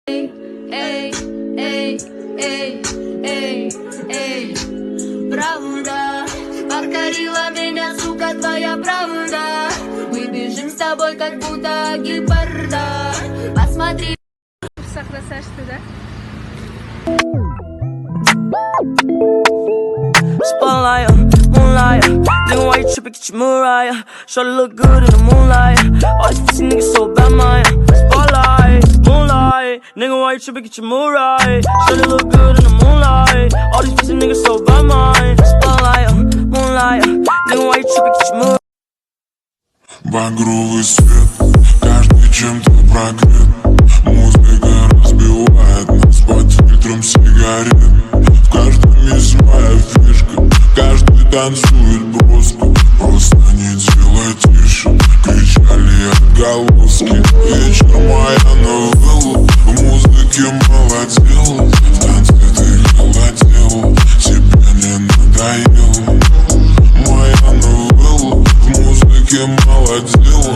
Эй, эй, эй, эй, эй, правда покорила меня, сука, твоя правда. Мы бежим с тобой, как будто гепарда. Посмотри. Saklaştı da. Spotlight, moonlight. Nigga, why you trippin'? Get your Mariah. Shorty look good in the moonlight. All these pussy niggas so bad, man. Spotlight, moonlight. Nigga, why you trippin'? Get your Mariah. Shorty look good in the moonlight. All these pussy niggas so bad, man. Spotlight, moonlight. Nigga, why you trippin'? Get your Mariah. Багровый свет, каждый чем-то прогрет. Музыка разбивает нас под фильтром сигарет. В каждом есть моя фишка, каждый танцует броско. Просто не делай тише, кричали отголоски. Вечер моя новелла, в музыке молодела. В танце ты холодела, тебе не надоело. Моя новелла, в музыке молодела.